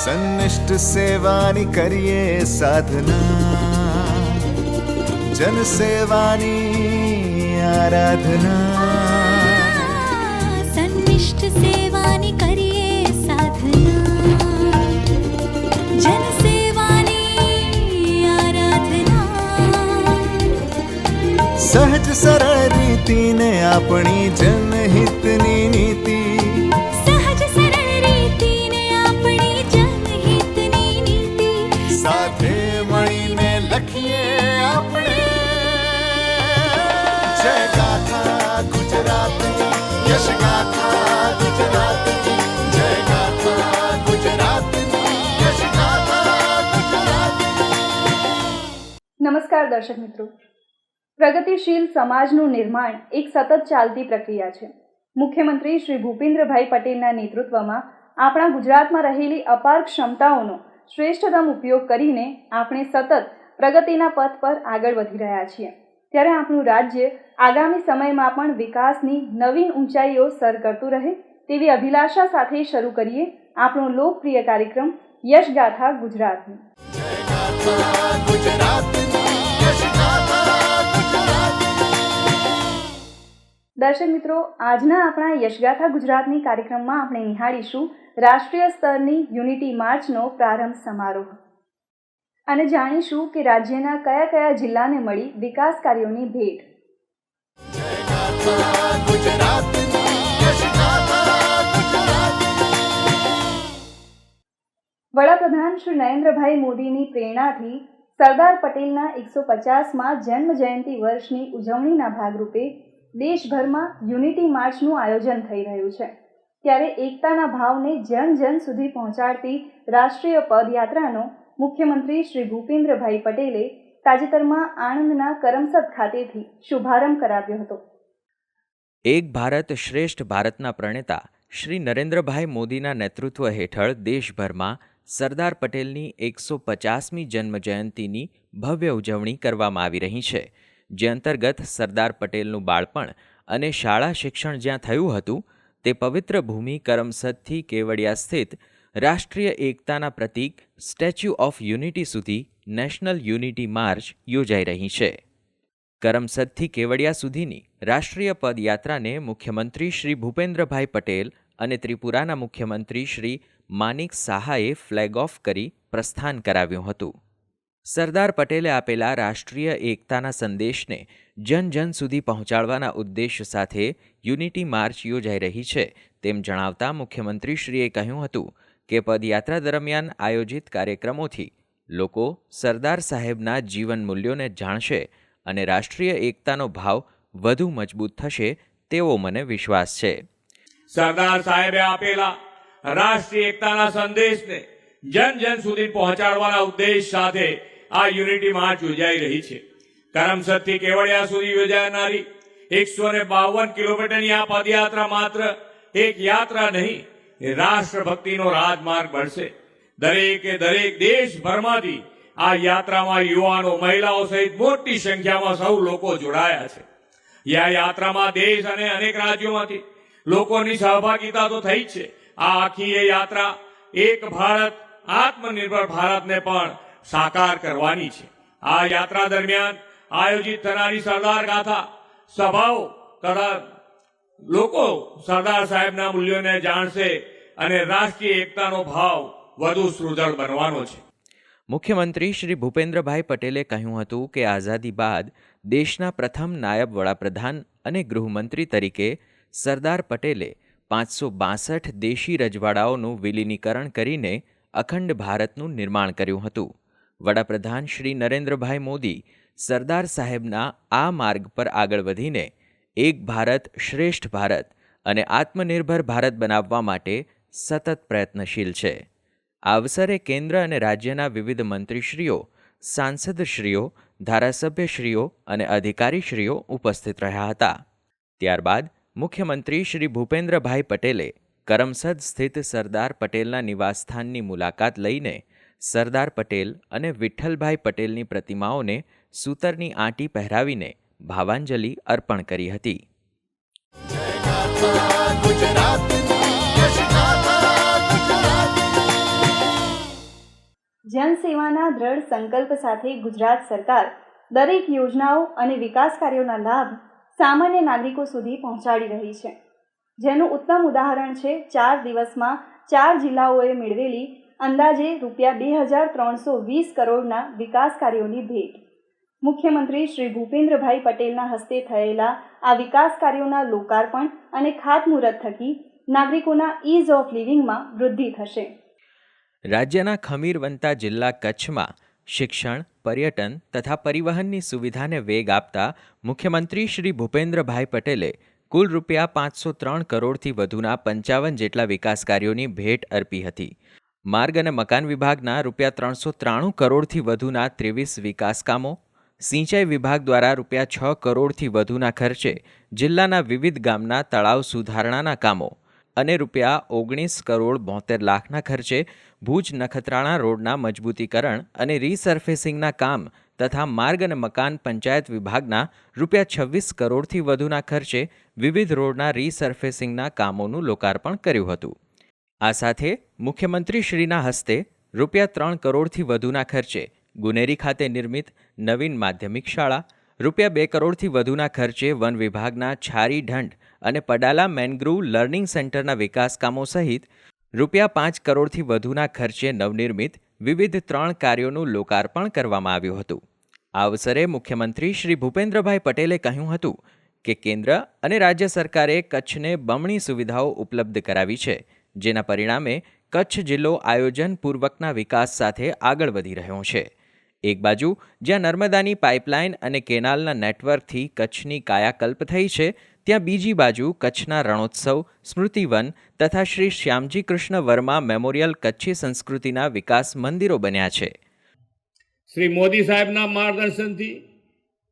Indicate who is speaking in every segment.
Speaker 1: સન્નિષ્ઠ સેવાની કરીએ સાધના, જનસેવાની આરાધના.
Speaker 2: સન્નિષ્ઠ સેવાની કરીએ સાધના, જનસેવાની આરાધના.
Speaker 1: સહજ સરળ રીતિને આપણી જનહિતની નીતિ, સાથે મળીને લખીએ આપણે જય ગાથા ગુજરાતની, યશ ગાથા ગુજરાતની, જય ગાથા ગુજરાતની, યશ ગાથા ગુજરાતની.
Speaker 3: નમસ્કાર દર્શક મિત્રો, પ્રગતિશીલ સમાજનું નિર્માણ એક સતત ચાલતી પ્રક્રિયા છે. મુખ્યમંત્રી શ્રી ભૂપેન્દ્રભાઈ પટેલના નેતૃત્વમાં આપણા ગુજરાતમાં રહેલી અપાર ક્ષમતાઓનો શ્રેષ્ઠતમ ઉપયોગ કરીને આપણે સતત પ્રગતિના પથ પર આગળ વધી રહ્યા છીએ. ત્યારે આપણું રાજ્ય આગામી સમયમાં પણ વિકાસની નવીન ઊંચાઈઓ સર કરતું રહે તેવી અભિલાષા સાથે શરૂ કરીએ આપણો લોકપ્રિય કાર્યક્રમ યશગાથા ગુજરાતની. દર્શક મિત્રો, આજના આપણા યશગાથા ગુજરાતની કાર્યક્રમમાં આપણે નિહાળીશું રાષ્ટ્રીય સ્તરની યુનિટી માર્ચનો પ્રારંભ સમારોહ અને જાણીશું કે રાજ્યના કયા કયા જિલ્લાને મળી વિકાસ કાર્યોની ભેટ. વડાપ્રધાન શ્રી નરેન્દ્રભાઈ મોદીની પ્રેરણાથી સરદાર પટેલના 150મા જન્મ જયંતિ વર્ષની ઉજવણીના ભાગરૂપે દેશભરમાં યુનિટી માર્ચનું આયોજન થઈ રહ્યું છે. ત્યારે એકતાના ભાવને જન જન સુધી પહોંચાડતી રાષ્ટ્રીય પદયાત્રાનો મુખ્યમંત્રી શ્રી ભૂપેન્દ્રભાઈ પટેલે તાજેતરમાં આણંદના કરમસદ ખાતેથી શુભારંભ કરાવ્યો હતો.
Speaker 4: એક ભારત શ્રેષ્ઠ ભારતના પ્રણેતા શ્રી નરેન્દ્રભાઈ મોદીના નેતૃત્વ હેઠળ દેશભરમાં સરદાર પટેલની 150મી જન્મજયંતિની ભવ્ય ઉજવણી કરવામાં આવી રહી છે, જે અંતર્ગત સરદાર પટેલનું બાળપણ અને શાળા શિક્ષણ જ્યાં થયું હતું તે પવિત્ર ભૂમિ કરમસદથી કેવડિયા સ્થિત રાષ્ટ્રીય એકતાના પ્રતીક સ્ટેચ્યુ ઓફ યુનિટી સુધી નેશનલ યુનિટી માર્ચ યોજાઈ રહી છે. કરમસદથી કેવડિયા સુધીની રાષ્ટ્રીય પદયાત્રાને મુખ્યમંત્રી શ્રી ભૂપેન્દ્રભાઈ પટેલ અને ત્રિપુરાના મુખ્યમંત્રી શ્રી માનિક સાહાએ ફ્લેગ ઓફ કરી પ્રસ્થાન કરાવ્યું હતું. સરદાર પટેલે આપેલા રાષ્ટ્રીય એકતાના સંદેશને જન જન સુધી પહોંચાડવાના ઉદ્દેશ સાથે યુનિટી માર્ચ યોજાઈ રહી છે તેમ જણાવતા મુખ્યમંત્રીશ્રીએ કહ્યું હતું કે પદયાત્રા દરમિયાન આયોજિત કાર્યક્રમોથી લોકો સરદાર સાહેબના જીવન મૂલ્યોને જાણશે અને રાષ્ટ્રીય એકતાનો ભાવ વધુ મજબૂત થશે તેવો મને વિશ્વાસ છે.
Speaker 5: સરદાર સાહેબે આપેલા રાષ્ટ્રીય એકતાના સંદેશને જન જન સુધી પહોંચાડવાના ઉદ્દેશ સાથે આ યુનિટી માર્ચ યોજાઈ રહી છે. કરમસદથી કેવડિયા સુધી યોજાનારી 152 કિલોમીટરની આ પદયાત્રા માત્ર એક યાત્રા નહીં, એ રાષ્ટ્રભક્તિનો રાજમાર્ગ બનશે. દરેકે દરેક દેશભરમાંથી આ યાત્રામાં યુવાનો, મહિલાઓ સહિત મોટી સંખ્યામાં સૌ લોકો જોડાયા છે. આ યાત્રામાં દેશ અને અનેક રાજ્યોમાંથી લોકોની સહભાગિતા તો થઈ જ છે. આ આખી એ યાત્રા એક ભારત, આત્મનિર્ભર ભારતને પણ સાકાર કરવાની છે. આ યાત્રા દરમિયાન આયોજિત થનારી સરદાર ગાથા સભાઓ તથા લોકો સરદાર સાહેબના મૂલ્યોને જાણશે અને રાષ્ટ્રીય એકતાનો ભાવ વધુ સુદૃઢ બનવાનો છે.
Speaker 4: મુખ્યમંત્રી શ્રી ભૂપેન્દ્રભાઈ પટેલે કહ્યું હતું કે આઝાદી બાદ દેશના પ્રથમ નાયબ વડાપ્રધાન અને ગૃહમંત્રી તરીકે સરદાર પટેલે 562 દેશી રજવાડાઓનું વિલીનીકરણ કરીને અખંડ ભારતનું નિર્માણ કર્યું હતું. વડાપ્રધાન શ્રી નરેન્દ્રભાઈ મોદી સરદાર સાહેબના આ માર્ગ પર આગળ વધીને એક ભારત શ્રેષ્ઠ ભારત અને આત્મનિર્ભર ભારત બનાવવા માટે સતત પ્રયત્નશીલ છે. આ અવસરે કેન્દ્ર અને રાજ્યના વિવિધ મંત્રીશ્રીઓ, સાંસદશ્રીઓ, ધારાસભ્યશ્રીઓ અને અધિકારીશ્રીઓ ઉપસ્થિત રહ્યા હતા. ત્યારબાદ મુખ્યમંત્રી શ્રી ભૂપેન્દ્રભાઈ પટેલે કરમસદ સ્થિત સરદાર પટેલના નિવાસસ્થાનની મુલાકાત લઈને સરદાર પટેલ અને વિઠ્ઠલભાઈ પટેલની પ્રતિમાઓને સૂતરની આંટી પહેરાવીને ભાવાંજલિ અર્પણ કરી હતી.
Speaker 3: જનસેવાના દ્રઢ સંકલ્પ સાથે ગુજરાત સરકાર દરેક યોજનાઓ અને વિકાસ કાર્યોના લાભ સામાન્ય નાગરિકો સુધી પહોંચાડી રહી છે, જેનું ઉત્તમ ઉદાહરણ છે 4 દિવસમાં 4 જિલ્લાઓએ મેળવેલી અંદાજે ₹2320 કરોડના વિકાસ કાર્યોની ભેટ. મુખ્યમંત્રી શ્રી ભૂપેન્દ્રભાઈ પટેલના હસ્તે થયેલા આ વિકાસ કાર્યોના લોકાર્પણ અને ખાતમુહૂર્ત થકી નાગરિકોના ઇઝ ઓફ લિવિંગમાં વૃદ્ધિ થશે.
Speaker 4: રાજ્યના ખમીરવંતા જિલ્લા કચ્છમાં શિક્ષણ, પર્યટન તથા પરિવહનની સુવિધાને વેગ આપતા મુખ્યમંત્રી શ્રી ભૂપેન્દ્રભાઈ પટેલે કુલ ₹503 કરોડથી વધુના 55 જેટલા વિકાસ કાર્યોની ભેટ અર્પી હતી. માર્ગ અને મકાન વિભાગના ₹393 કરોડથી વધુના 23 વિકાસ કામો, સિંચાઈ વિભાગ દ્વારા ₹6 કરોડથી વધુના ખર્ચે જિલ્લાના વિવિધ ગામના તળાવ સુધારણાના કામો અને ₹19 કરોડ 72 લાખના ખર્ચે ભુજ નખત્રાણા રોડના મજબૂતીકરણ અને રીસર્ફેસિંગના કામ તથા માર્ગ અને મકાન પંચાયત વિભાગના ₹26 કરોડથી વધુના ખર્ચે વિવિધ રોડના રીસર્ફેસિંગના કામોનું લોકાર્પણ કર્યું હતું. આ સાથે મુખ્યમંત્રીશ્રીના હસ્તે ₹3 કરોડથી વધુના ખર્ચે ગુનેરી ખાતે નિર્મિત નવીન માધ્યમિક શાળા, ₹2 કરોડથી વધુના ખર્ચે વન વિભાગના છારી ઢંઢ અને પડાલા મેનગ્રુવ લર્નિંગ સેન્ટરના વિકાસ કામો સહિત ₹5 કરોડથી વધુના ખર્ચે નવનિર્મિત વિવિધ 3 કાર્યોનું લોકાર્પણ કરવામાં આવ્યું હતું. આ અવસરે મુખ્યમંત્રી શ્રી ભૂપેન્દ્રભાઈ પટેલે કહ્યું હતું કે કેન્દ્ર અને રાજ્ય સરકારે કચ્છને બમણી સુવિધાઓ ઉપલબ્ધ કરાવી છે, જેના પરિણામે કચ્છ જિલ્લો આયોજનપૂર્વકના વિકાસ સાથે આગળ વધી રહ્યો છે. એક બાજુ જ્યાં નર્મદાની પાઇપલાઇન અને કેનાલના નેટવર્કથી કચ્છની કાયાકલ્પ થઈ છે, ત્યાં બીજી બાજુ કચ્છના રણોત્સવ, સ્મૃતિવન તથા શ્રી શ્યામજી કૃષ્ણ વર્મા મેમોરિયલ કચ્છી સંસ્કૃતિના વિકાસ મંદિરો બન્યા છે.
Speaker 5: શ્રી મોદી સાહેબના માર્ગદર્શનથી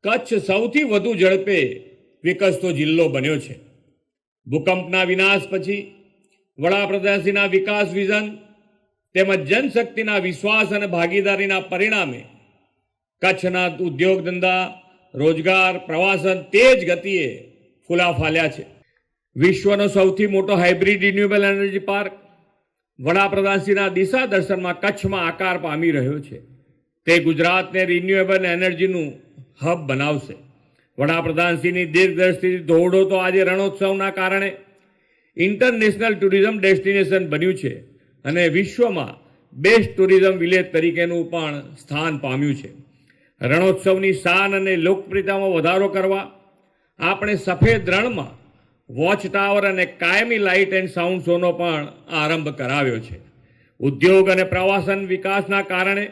Speaker 5: કચ્છ સૌથી વધુ ઝડપે વિકસતો જિલ્લો બન્યો છે. ભૂકંપના વિનાશ પછી વડાપ્રધાનશ્રીના વિકાસ વિઝન તેમજ જનશક્તિના વિશ્વાસ અને ભાગીદારીના પરિણામે કચ્છના ઉદ્યોગ ધંધા, રોજગાર, પ્રવાસન તેજ ગતિએ ફૂલા ફાલ્યા છે. વિશ્વનો સૌથી મોટો હાઇબ્રિડ રિન્યુએબલ એનર્જી પાર્ક વડાપ્રધાનશ્રીના દિશા દર્શનમાં કચ્છમાં આકાર પામી રહ્યો છે. તે ગુજરાતને રિન્યુએબલ એનર્જીનું હબ બનાવશે. વડાપ્રધાનશ્રીની દીર્ઘદ્રષ્ટિથી ધોરડો તો આજે રણોત્સવના કારણે ઇન્ટરનેશનલ ટુરિઝમ ડેસ્ટિનેશન બન્યું છે અને વિશ્વમાં બેસ્ટ ટુરિઝમ વિલેજ તરીકેનું પણ સ્થાન પામ્યું છે. રણોત્સવની શાન અને લોકપ્રિયતામાં વધારો કરવા આપણે સફેદ રણમાં વોચ ટાવર અને કાયમી લાઇટ એન્ડ સાઉન્ડ શોનો પણ આરંભ કરાવ્યો છે. ઉદ્યોગ અને પ્રવાસન વિકાસના કારણે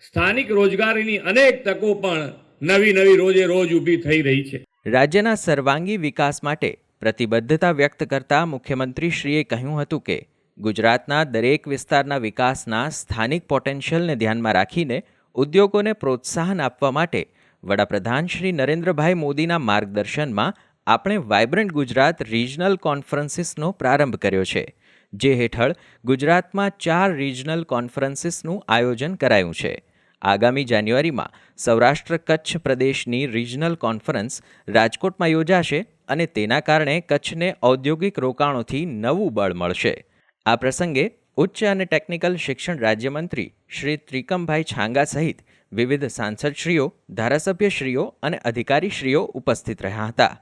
Speaker 5: સ્થાનિક રોજગારીની અનેક તકો પણ નવી રોજે રોજ ઊભી થઈ રહી છે.
Speaker 4: રાજ્યના સર્વાંગી વિકાસ માટે પ્રતિબદ્ધતા વ્યક્ત કરતા મુખ્યમંત્રીશ્રીએ કહ્યું હતું કે ગુજરાતના દરેક વિસ્તારના વિકાસના સ્થાનિક પોટેન્શિયલને ધ્યાનમાં રાખીને ઉદ્યોગોને પ્રોત્સાહન આપવા માટે વડાપ્રધાન શ્રી નરેન્દ્રભાઈ મોદીના માર્ગદર્શનમાં આપણે વાઇબ્રન્ટ ગુજરાત રિજનલ કોન્ફરન્સીસનો પ્રારંભ કર્યો છે, જે હેઠળ ગુજરાતમાં 4 રિજનલ કોન્ફરન્સીસનું આયોજન કરાયું છે. આગામી જાન્યુઆરીમાં સૌરાષ્ટ્ર કચ્છ પ્રદેશની રિજનલ કોન્ફરન્સ રાજકોટમાં યોજાશે અને તેના કારણે કચ્છને ઔદ્યોગિક રોકાણોથી નવું બળ મળશે. આ પ્રસંગે ઉચ્ચ અને ટેકનિકલ શિક્ષણ રાજ્યમંત્રી શ્રી ત્રિકમભાઈ છાંગા સહિત વિવિધ સાંસદશ્રીઓ, ધારાસભ્યશ્રીઓ અને અધિકારીશ્રીઓ ઉપસ્થિત રહ્યા હતા.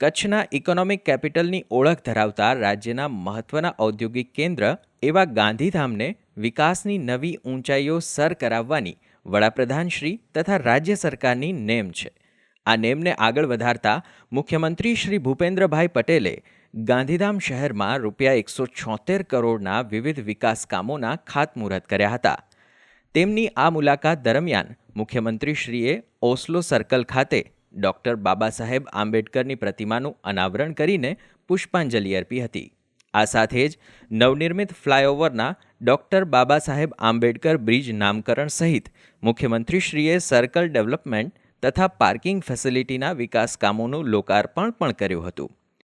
Speaker 4: કચ્છના ઇકોનોમિક કેપિટલની ઓળખ ધરાવતા રાજ્યના મહત્વના ઔદ્યોગિક કેન્દ્ર એવા ગાંધીધામને વિકાસની નવી ઊંચાઈઓ સર કરાવવાની વડાપ્રધાનશ્રી તથા રાજ્ય સરકારની નેમ છે. આ નેમને આગળ વધારતા મુખ્યમંત્રી શ્રી ભૂપેન્દ્રભાઈ પટેલે ગાંધીધામ શહેરમાં ₹176 કરોડના વિવિધ વિકાસ કામોના ખાતમુહૂર્ત કર્યા હતા. તેમની આ મુલાકાત દરમિયાન મુખ્યમંત્રીશ્રીએ ઓસ્લો સર્કલ ખાતે ડૉક્ટર બાબા સાહેબ આંબેડકરની પ્રતિમાનું અનાવરણ કરીને પુષ્પાંજલિ અર્પી હતી. આ સાથે જ નવનિર્મિત ફ્લાયઓવરના ડૉક્ટર બાબા સાહેબ આંબેડકર બ્રિજ નામકરણ સહિત મુખ્યમંત્રીશ્રીએ સર્કલ ડેવલપમેન્ટ તથા પાર્કિંગ ફેસિલિટીના વિકાસ કામોનું લોકાર્પણ પણ કર્યું હતું.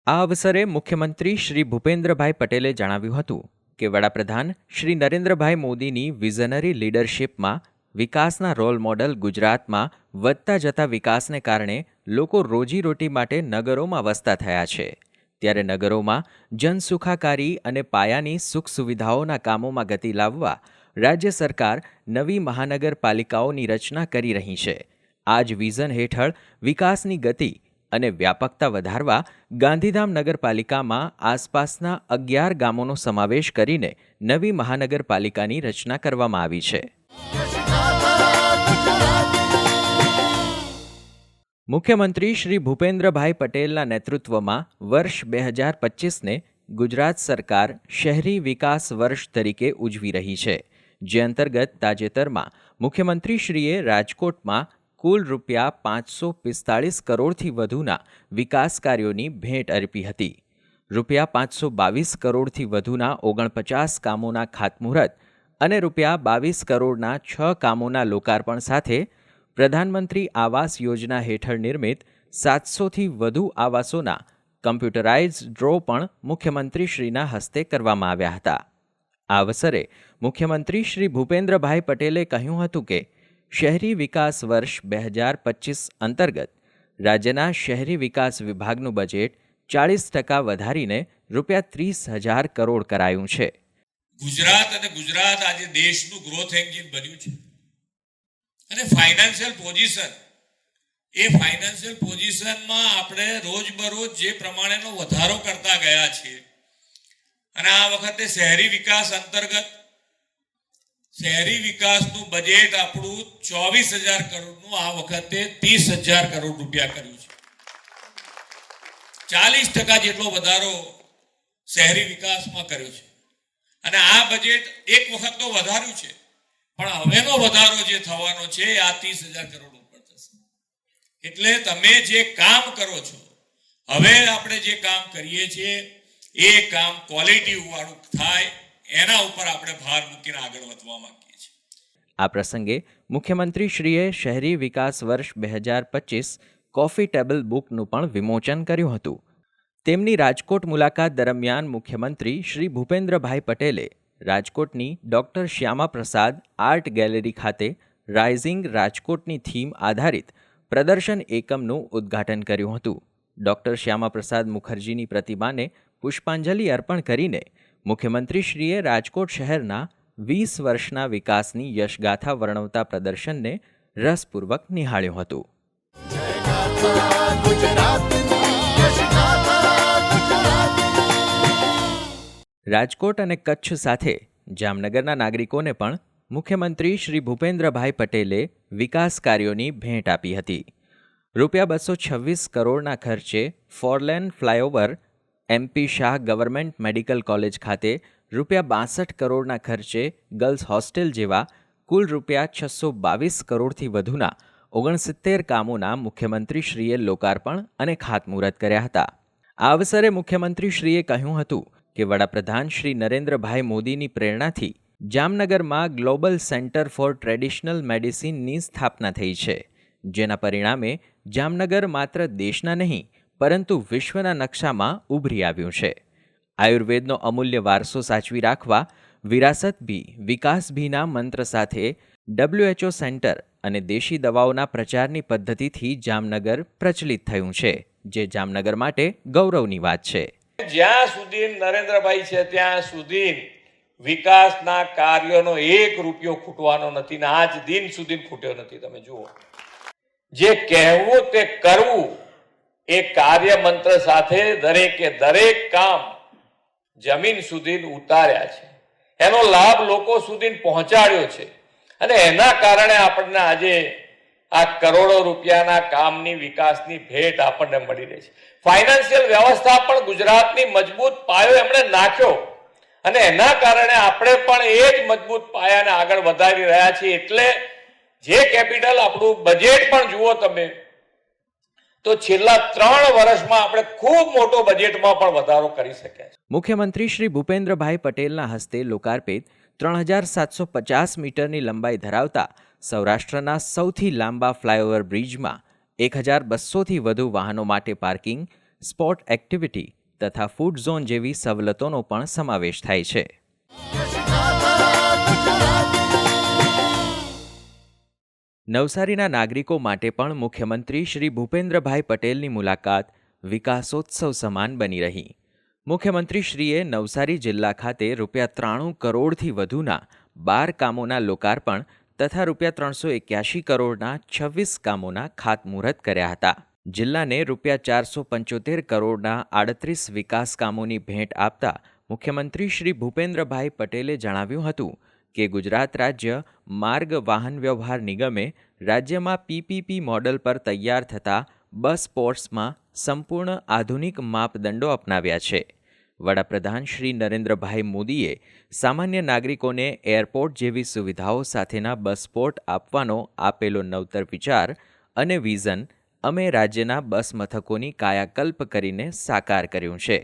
Speaker 4: આ અવસરે મુખ્યમંત્રી શ્રી ભૂપેન્દ્રભાઈ પટેલે જણાવ્યું હતું કે વડાપ્રધાન શ્રી નરેન્દ્રભાઈ મોદીની વિઝનરી લીડરશિપમાં વિકાસના રોલ મોડલ ગુજરાતમાં વધતા જતા વિકાસને કારણે લોકો રોજીરોટી માટે નગરોમાં વસતા થયા છે. ત્યારે નગરોમાં જનસુખાકારી અને પાયાની સુખ સુવિધાઓના કામોમાં ગતિ લાવવા રાજ્ય સરકાર નવી મહાનગરપાલિકાઓની રચના કરી રહી છે. આ જ વિઝન હેઠળ વિકાસની ગતિ અને વ્યાપકતા વધારવા ગાંધીધામ નગરપાલિકામાં આસપાસના 11 ગામોનો સમાવેશ કરીને નવી મહાનગરપાલિકાની રચના કરવામાં આવી છે. મુખ્યમંત્રી શ્રી ભૂપેન્દ્રભાઈ પટેલના નેતૃત્વમાં વર્ષ 2025ને ગુજરાત સરકાર શહેરી વિકાસ વર્ષ તરીકે ઉજવી રહી છે, જે અંતર્ગત તાજેતરમાં મુખ્યમંત્રીશ્રીએ રાજકોટમાં કુલ રૂપિયા 545 કરોડથી વધુના વિકાસ કાર્યોની ભેટ અર્પી હતી. રૂપિયા 522 કરોડથી વધુના 49 કામોના ખાતમુહૂર્ત અને રૂપિયા 22 કરોડના 6 કામોના લોકાર્પણ સાથે પ્રધાનમંત્રી આવાસ યોજના હેઠળ નિર્મિત 700થી વધુ આવાસોના કમ્પ્યુટરાઇઝ્ડ ડ્રો પણ મુખ્યમંત્રીશ્રીના હસ્તે કરવામાં આવ્યા હતા. આ અવસરે મુખ્યમંત્રી શ્રી ભૂપેન્દ્રભાઈ પટેલે કહ્યું હતું કે શહેરી વિકાસ વર્ષ 2025 અંતર્ગત રાજ્યના શહેરી વિકાસ વિભાગનું બજેટ 40% વધારીને રૂપિયા 30,000 કરોડ કરાયું છે.
Speaker 5: ગુજરાત આજે દેશનું ગ્રોથ એન્જિન બન્યું છે અને ફાઇનાન્શિયલ પોઝિશનમાં આપણે રોજબરોજ જે પ્રમાણેનો વધારો કરતા ગયા છીએ અને આ વખતે શહેરી વિકાસ અંતર્ગત શહેરી વિકાસનું બજેટ આપણું 24,000 કરોડનું આ વખતે 30,000 કરોડ રૂપિયા કર્યું છે. 40% જેટલો વધારો શહેરી વિકાસમાં કર્યો છે અને આ બજેટ એક વખત તો વધાર્યું છે, પણ હવેનો વધારો જે થવાનો છે આ 30,000 કરોડ ઉપર થશે. એટલે તમે જે કામ કરો છો, હવે આપણે જે કામ કરીએ છીએ એ કામ ક્વોલિટી વાળું થાય, એના ઉપર આપણે ભાર મૂકીને આગળ વધવા માંગીએ છીએ.
Speaker 4: આ પ્રસંગે મુખ્યમંત્રીશ્રીએ શહેરી વિકાસ વર્ષ 2025 કોફી ટેબલ બુકનું પણ વિમોચન કર્યું હતું. તેમની રાજકોટ મુલાકાત દરમિયાન મુખ્યમંત્રી શ્રી ભૂપેન્દ્રભાઈ પટેલે રાજકોટની doctor Shyama Prasad art gallery ખાતે રાઇઝિંગ રાજકોટની થીમ આધારિત પ્રદર્શન એકમનું ઉદ્ઘાટન કર્યું હતું. ડૉક્ટર શ્યામા પ્રસાદ મુખર્જીની પ્રતિમાને પુષ્પાંજલિ અર્પણ કરીને મુખ્યમંત્રીશ્રીએ રાજકોટ શહેરના 20 વર્ષના વિકાસની યશગાથા વર્ણવતા પ્રદર્શનને રસપૂર્વક નિહાળ્યું હતું. રાજકોટ અને કચ્છ સાથે જામનગરના નાગરિકોને પણ મુખ્યમંત્રી શ્રી ભૂપેન્દ્રભાઈ પટેલે વિકાસ કાર્યોની ભેટ આપી હતી. રૂપિયા 226 કરોડના ખર્ચે four lane flyover, MP Shah government medical college ખાતે રૂપિયા 62 કરોડના ખર્ચે ગર્લ્સ હોસ્ટેલ જેવા કુલ રૂપિયા 622 કરોડથી વધુના 69 કામોના મુખ્યમંત્રીશ્રીએ લોકાર્પણ અને ખાતમુહૂર્ત કર્યા હતા. આ અવસરે મુખ્યમંત્રીશ્રીએ કહ્યું હતું કે વડાપ્રધાન શ્રી નરેન્દ્રભાઈ મોદીની પ્રેરણાથી જામનગરમાં ગ્લોબલ સેન્ટર ફોર ટ્રેડિશનલ મેડિસિનની સ્થાપના થઈ છે, જેના પરિણામે જામનગર માત્ર દેશના નહીં પરંતુ વિશ્વના નકશામાં ઉભરી આવ્યું છે. આયુર્વેદનો અમૂલ્ય વારસો સાચવી રાખવા વિરાસત ભી વિકાસ ભીના મંત્ર સાથે WHO સેન્ટર અને દેશી દવાઓના પ્રચારની પદ્ધતિથી જામનગર પ્રચલિત થયું છે, જે જામનગર માટે ગૌરવની વાત છે.
Speaker 6: જ્યાં સુધી નરેન્દ્રભાઈ છે ત્યાં સુધી વિકાસના કાર્યોનો 1 રૂપિયો ખૂટવાનો નથી ને આજ દિન સુધી ખૂટ્યો નથી. તમે જુઓ, જે કહેવું તે કરવું એ કાર્ય મંત્ર સાથે દરેકે દરેક કામ જમીન સુધી ઉતાર્યા છે, એનો લાભ લોકો સુધી પહોંચાડ્યો છે અને એના કારણે આપણને આજે આ કરોડો રૂપિયાના કામની વિકાસની ભેટ આપણને મળી રહી છે. ફાઇનાન્શિયલ વ્યવસ્થા પણ ગુજરાતની મજબૂત પાયો એમણે નાખ્યો અને એના કારણે આપણે પણ એ જ મજબૂત પાયાને આગળ વધારી રહ્યા છીએ. એટલે જે કેપિટલ આપણું બજેટ પણ જુઓ તમે તો છેલ્લા 3 વર્ષમાં આપણે ખૂબ મોટો બજેટમાં પણ વધારો કરી શક્યા છે.
Speaker 4: મુખ્યમંત્રી શ્રી ભૂપેન્દ્રભાઈ પટેલના હસ્તે લોકાર્પિત 3750 મીટરની લંબાઈ ધરાવતા સૌરાષ્ટ્રના સૌથી લાંબા ફ્લાયઓવર બ્રિજમાં 1200થી વધુ વાહનો માટે પાર્કિંગ, સ્પોર્ટ એક્ટિવિટી તથા ફૂડ ઝોન જેવી સવલતોનો પણ સમાવેશ થાય છે. નવસારીના નાગરિકો માટે પણ મુખ્યમંત્રી શ્રી ભૂપેન્દ્રભાઈ પટેલની મુલાકાત વિકાસોત્સવ સમાન બની રહી. મુખ્યમંત્રીશ્રીએ નવસારી જિલ્લા ખાતે ₹93 કરોડથી વધુના 12 કામોના લોકાર્પણ તથા ₹381 કરોડના 26 કામોના ખાતમુહૂર્ત કર્યા હતા. જિલ્લાને ₹475 કરોડના 38 વિકાસ કામોની ભેટ આપતા મુખ્યમંત્રી શ્રી ભૂપેન્દ્રભાઈ પટેલે જણાવ્યું હતું કે ગુજરાત રાજ્ય માર્ગ વાહન વ્યવહાર નિગમે રાજ્યમાં PPP મોડલ પર તૈયાર થતા બસ પોર્ટ્સમાં સંપૂર્ણ આધુનિક માપદંડો અપનાવ્યા છે. વડાપ્રધાન શ્રી નરેન્દ્રભાઈ મોદીએ સામાન્ય નાગરિકોને એરપોર્ટ જેવી સુવિધાઓ સાથેના બસ પોર્ટ આપવાનો આપેલો નવતર વિચાર અને વિઝન અમે રાજ્યના બસ મથકોની કાયાકલ્પ કરીને સાકાર કર્યું છે.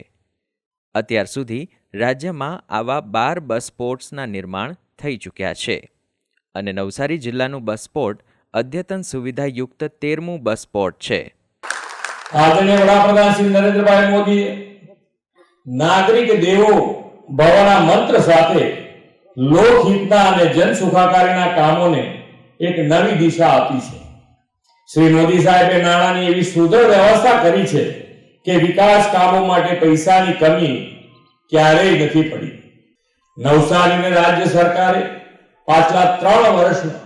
Speaker 4: અત્યાર સુધી રાજ્યમાં આવા 12 બસ પોર્ટ્સના નિર્માણ થઈ ચૂક્યા છે અને નવસારી જિલ્લાનું બસ પોર્ટ અદ્યતન સુવિધાયુક્ત 13મું બસ પોર્ટ છે.
Speaker 6: આદરણીય વડાપ્રધાન શ્રી નરેન્દ્રભાઈ મોદીએ નાગરિક દેવો ભવના મંત્ર સાથે લોકહિતના અને જનસુખાકારીના કામોને એક નવી દિશા આપી છે. શ્રી મોદી સાહેબે નાણાંની એવી સુદૃઢ વ્યવસ્થા કરી છે કે વિકાસ કામો માટે પૈસાની કમી ક્યારેય નથી પડી. નવસારીને રાજ્ય સરકારે પાછલા 3 વર્ષમાં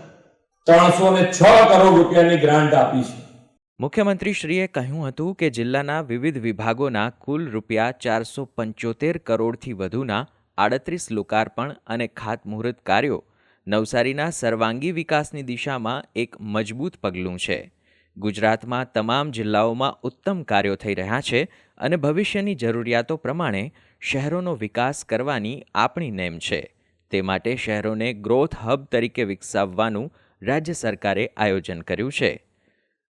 Speaker 6: 306 કરોડ રૂપિયાની ગ્રાન્ટ આપી છે.
Speaker 4: મુખ્યમંત્રીશ્રીએ કહ્યું હતું કે જિલ્લાના વિવિધ વિભાગોના કુલ ₹475 કરોડથી વધુના 38 લોકાર્પણ અને ખાતમુહૂર્ત કાર્યો નવસારીના સર્વાંગી વિકાસની દિશામાં એક મજબૂત પગલું છે. ગુજરાતમાં તમામ જિલ્લાઓમાં ઉત્તમ કાર્યો થઈ રહ્યા છે અને ભવિષ્યની જરૂરિયાતો પ્રમાણે શહેરોનો વિકાસ કરવાની આપણી નેમ છે. તે માટે શહેરોને ગ્રોથ હબ તરીકે વિકસાવવાનું રાજ્ય સરકારે આયોજન કર્યું છે.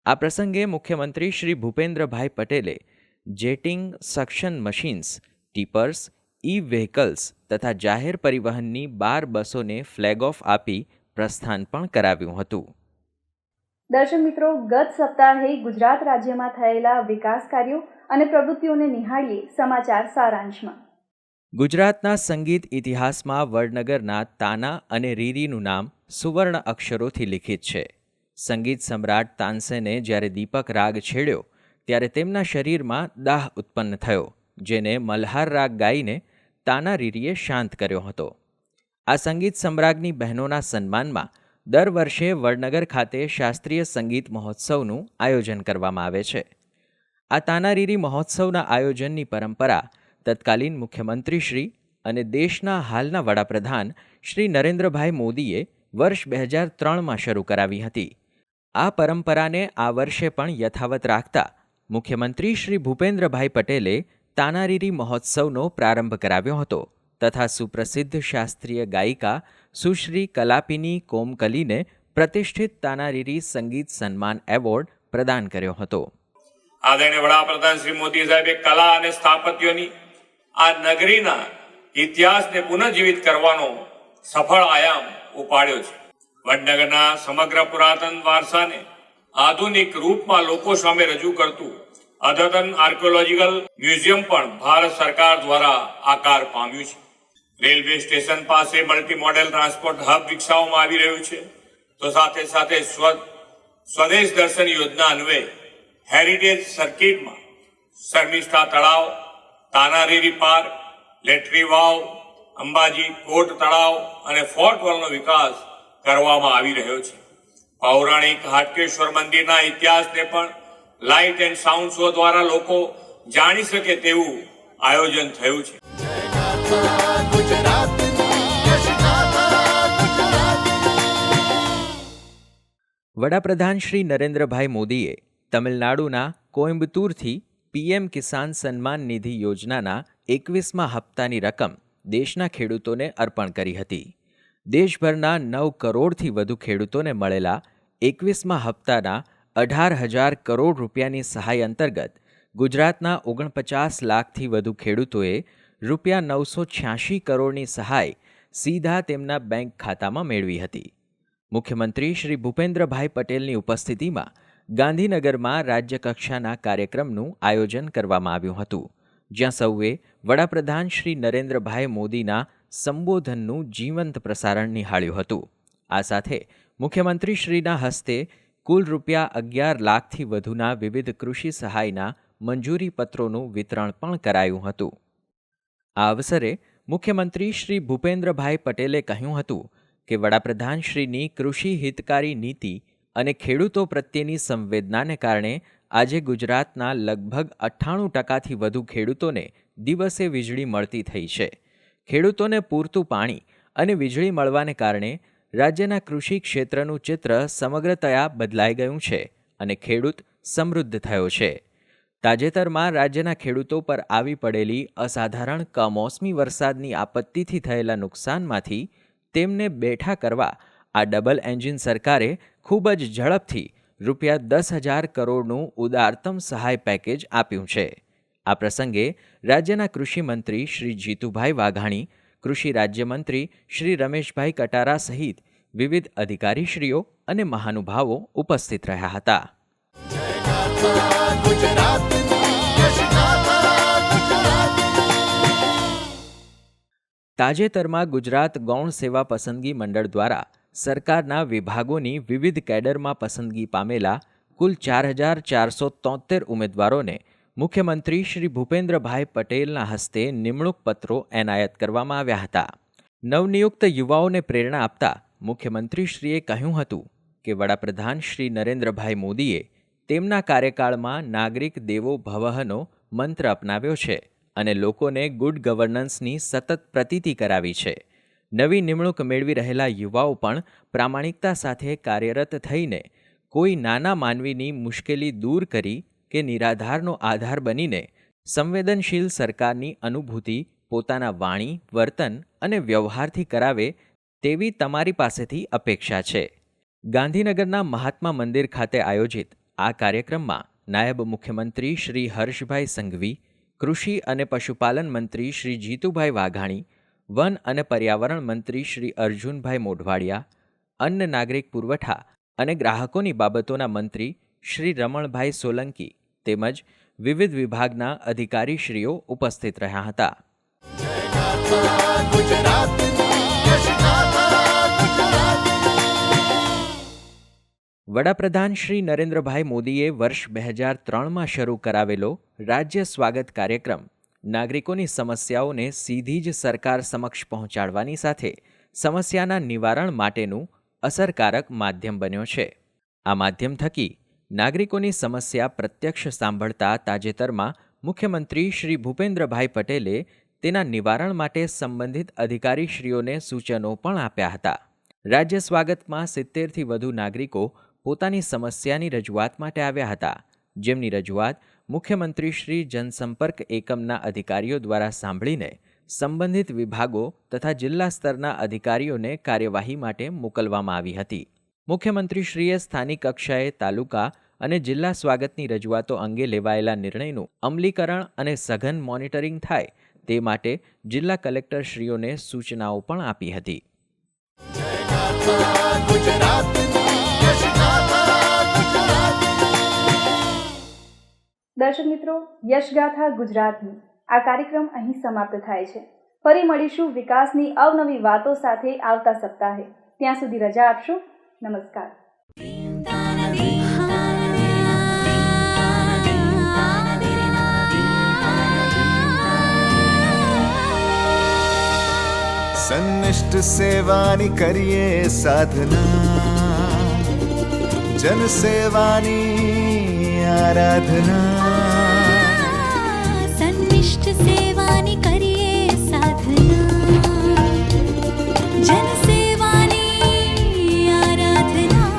Speaker 4: આ પ્રસંગે મુખ્યમંત્રી શ્રી ભૂપેન્દ્રભાઈ પટેલે જેટિંગ સક્શન મશીન્સ, ટીપર્સ, વ્હીકલ્સ તથા જાહેર પરિવહનની 12 બસોને ફ્લેગ ઓફ આપી પ્રસ્થાન પણ કરાવ્યું હતું.
Speaker 3: દર્શક મિત્રો, ગત સપ્તાહે ગુજરાત રાજ્યમાં થયેલા વિકાસ કાર્યો અને પ્રવૃત્તિઓને નિહાળીએ સમાચાર સારાંશમાં.
Speaker 4: ગુજરાતના સંગીત ઇતિહાસમાં વડનગરના તાના અને રીરીનું નામ સુવર્ણ અક્ષરોથી લિખિત છે. સંગીત સમ્રાટ તાનસેને જ્યારે દીપક રાગ છેડ્યો ત્યારે તેમના શરીરમાં દાહ ઉત્પન્ન થયો, જેને મલ્હાર રાગ ગાઈને તાના રીરીએ શાંત કર્યો હતો. આ સંગીત સમ્રાજ્ઞી બહેનોના સન્માનમાં દર વર્ષે વડનગર ખાતે શાસ્ત્રીય સંગીત મહોત્સવનું આયોજન કરવામાં આવે છે. આ તાનારીરી મહોત્સવના આયોજનની પરંપરા તત્કાલીન મુખ્યમંત્રી શ્રી અને દેશના હાલના વડાપ્રધાન શ્રી નરેન્દ્રભાઈ મોદીએ વર્ષ 2003માં શરૂ કરાવી હતી. આ પરંપરાને આ વર્ષે પણ યથાવત રાખતા મુખ્યમંત્રી શ્રી ભૂપેન્દ્રભાઈ પટેલે તાનારીરી મહોત્સવનો પ્રારંભ કરાવ્યો હતો તથા સુપ્રસિદ્ધ શાસ્ત્રીય ગાયિકા સુશ્રી કલાપિની કોમકલીને પ્રતિષ્ઠિત તાનારીરી સંગીત સન્માન એવોર્ડ પ્રદાન કર્યો હતો.
Speaker 6: આદરણીય વડાપ્રધાન શ્રી મોદી સાહેબે કલા અને સ્થાપત્યોની આ નગરીના ઇતિહાસને પુનઃજીવિત કરવાનો સફળ આયામ ઉપાડ્યો છે. વડનગરના સમગ્ર પુરાતન વારસાને આધુનિક રૂપમાં લોકો સામે રજૂ કરતું અદ્યતન આર્કિયોલોજીકલ મ્યુઝિયમ પણ ભારત સરકાર દ્વારા આકાર પામ્યું છે. રેલવે સ્ટેશન પાસે મલ્ટી મોડેલ ટ્રાન્સપોર્ટ હબ વિકસાવવામાં આવી રહ્યું છે. તો સાથે સાથે સ્વદેશ દર્શન યોજના અન્વયે હેરિટેજ સર્કિટમાં શર્મિષ્ઠા તળાવ, તાનારીરી પાર્ક, લેટરી વાવ, અંબાજી કોટ તળાવ અને ફોર્ટ વોલનો વિકાસ કરવામાં આવી રહ્યો છે. પૌરાણિક હાટકેશ્વર મંદિરના ઇતિહાસને પણ લાઇટ એન્ડ સાઉન્ડ શો દ્વારા લોકો જાણી શકે તેવું આયોજન થયું છે.
Speaker 4: વડાપ્રધાન શ્રી નરેન્દ્રભાઈ મોદીએ તમિલનાડુના કોઇમ્બતુરથી PM કિસાન સન્માન નિધિ યોજનાના 21મા હપ્તાની રકમ દેશના ખેડૂતોને અર્પણ કરી હતી. દેશભરના 9 કરોડથી વધુ ખેડૂતોને મળેલા 21મા હપ્તાના 18,000 કરોડ રૂપિયાની સહાય અંતર્ગત ગુજરાતના 49 લાખથી વધુ ખેડૂતોએ ₹986 કરોડની સહાય સીધા તેમના બેંક ખાતામાં મેળવી હતી. મુખ્યમંત્રી શ્રી ભૂપેન્દ્રભાઈ પટેલની ઉપસ્થિતિમાં ગાંધીનગરમાં રાજ્યકક્ષાના કાર્યક્રમનું આયોજન કરવામાં આવ્યું હતું, જ્યાં સૌએ વડાપ્રધાન શ્રી નરેન્દ્રભાઈ મોદીના સંબોધનનું જીવંત પ્રસારણ નિહાળ્યું હતું. આ સાથે મુખ્યમંત્રીશ્રીના હસ્તે કુલ ₹11 લાખથી વધુના વિવિધ કૃષિ સહાયના મંજૂરી પત્રોનું વિતરણ પણ કરાયું હતું. આ અવસરે મુખ્યમંત્રી શ્રી ભૂપેન્દ્રભાઈ પટેલે કહ્યું હતું કે વડાપ્રધાન શ્રીની કૃષિ હિતકારી નીતિ અને ખેડૂતો પ્રત્યેની સંવેદનાને કારણે આજે ગુજરાતના લગભગ 98% વધુ ખેડૂતોને દિવસે વીજળી મળતી થઈ છે. ખેડૂતોને પૂરતું પાણી અને વીજળી મળવાને કારણે રાજ્યના કૃષિ ક્ષેત્રનું ચિત્ર સમગ્રતયા બદલાઈ ગયું છે અને ખેડૂત સમૃદ્ધ થયો છે. તાજેતરમાં રાજ્યના ખેડૂતો પર આવી પડેલી અસાધારણ કમોસમી વરસાદની આપત્તિથી થયેલા નુકસાનમાંથી તેમને બેઠા કરવા આ ડબલ એન્જિન સરકારે ખૂબ જ ઝડપથી ₹10,000 કરોડનું ઉદારતમ સહાય પેકેજ આપ્યું છે. આ પ્રસંગે રાજ્યના કૃષિ મંત્રી શ્રી જીતુભાઈ વાઘાણી, કૃષિ રાજ્યમંત્રી શ્રી રમેશભાઈ કટારા સહિત વિવિધ અધિકારીશ્રીઓ અને મહાનુભાવો ઉપસ્થિત રહ્યા હતા. તાજેતરમાં ગુજરાત ગૌણ સેવા પસંદગી મંડળ દ્વારા સરકારના વિભાગોની વિવિધ કેડરમાં પસંદગી પામેલા કુલ 4,473 ઉમેદવારોને મુખ્યમંત્રી શ્રી ભૂપેન્દ્રભાઈ પટેલના હસ્તે નિમણૂક પત્રો એનાયત કરવામાં આવ્યા હતા. નવનિયુક્ત યુવાઓને પ્રેરણા આપતા મુખ્યમંત્રીશ્રીએ કહ્યું હતું કે વડાપ્રધાન શ્રી નરેન્દ્રભાઈ મોદીએ તેમના કાર્યકાળમાં નાગરિક દેવો ભવઃનો મંત્ર અપનાવ્યો છે અને લોકોને ગુડ ગવર્નન્સની સતત પ્રતીતિ કરાવી છે. નવી નિમણૂક મેળવી રહેલા યુવાઓ પણ પ્રામાણિકતા સાથે કાર્યરત થઈને કોઈ નાના માનવીની મુશ્કેલી દૂર કરી કે નિરાધારનો આધાર બનીને સંવેદનશીલ સરકારની અનુભૂતિ પોતાના વાણી, વર્તન અને વ્યવહારથી કરાવે તેવી તમારી પાસેથી અપેક્ષા છે. ગાંધીનગરના મહાત્મા મંદિર ખાતે આયોજિત આ કાર્યક્રમમાં નાયબ મુખ્યમંત્રી શ્રી હર્ષભાઈ સંઘવી, કૃષિ અને પશુપાલન મંત્રી શ્રી જીતુભાઈ વાઘાણી, વન અને પર્યાવરણ મંત્રી શ્રી અર્જુનભાઈ મોઢવાડિયા, અન્ન નાગરિક પુરવઠા અને ગ્રાહકોની બાબતોના મંત્રી શ્રી રમણભાઈ સોલંકી તેમજ વિવિધ વિભાગના અધિકારીશ્રીઓ ઉપસ્થિત રહ્યા હતા. વડાપ્રધાન શ્રી નરેન્દ્રભાઈ મોદીએ વર્ષ 2003માં શરૂ કરાવેલો રાજ્ય સ્વાગત કાર્યક્રમ નાગરિકોની સમસ્યાઓને સીધી જ સરકાર સમક્ષ પહોંચાડવાની સાથે સમસ્યાના નિવારણ માટેનું અસરકારક માધ્યમ બન્યો છે. આ માધ્યમ થકી નાગરિકોની સમસ્યા પ્રત્યક્ષ સાંભળતા તાજેતરમાં મુખ્યમંત્રી શ્રી ભૂપેન્દ્રભાઈ પટેલે તેના નિવારણ માટે સંબંધિત અધિકારીશ્રીઓને સૂચનો પણ આપ્યા હતા. રાજ્ય સ્વાગતમાં 70થી વધુ નાગરિકો પોતાની સમસ્યાની રજૂઆત માટે આવ્યા હતા, જેમની રજૂઆત મુખ્યમંત્રી શ્રી જનસંપર્ક એકમના અધિકારીઓ દ્વારા સાંભળીને સંબંધિત વિભાગો તથા જિલ્લા સ્તરના અધિકારીઓને કાર્યવાહી માટે મોકલવામાં આવી હતી. મુખ્યમંત્રીશ્રીએ સ્થાનિક કક્ષાએ તાલુકા અને જિલ્લા સ્વાગતની રજૂઆતો અંગે લેવાયેલા નિર્ણયનું અમલીકરણ અને સઘન મોનિટરિંગ થાય તે માટે જિલ્લા કલેક્ટરશ્રીઓને સૂચનાઓ પણ આપી હતી.
Speaker 3: દર્શક મિત્રો, યશગાથા ગુજરાતની આ કાર્યક્રમ અહીં સમાપ્ત થાય છે. ફરી મળીશું વિકાસની અવનવી વાતો સાથે આવતા સપ્તાહે. ત્યાં સુધી રજા આપશો. નમસ્કાર.
Speaker 1: સન્નિષ્ઠ સેવાની કરીએ સાધના, જન સેવાની આરાધના.
Speaker 2: સન્નિષ્ઠ સેવાની કરીએ સાધના, જન સેવાની આરાધના.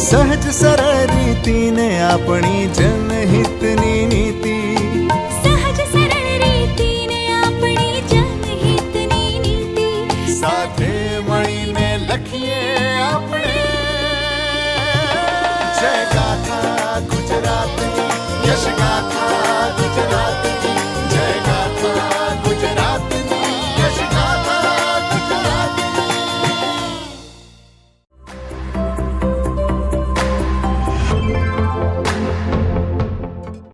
Speaker 1: સહજ સરળ રીતિને આપણી જનહિતની નીતિ,
Speaker 2: સહજ સરળ રીતિને આપણી જનહિતની નીતિ.
Speaker 1: સાથે મળીને લખીએ આપણે જય ગાથા ગુજરાતની, યશ ગાથા.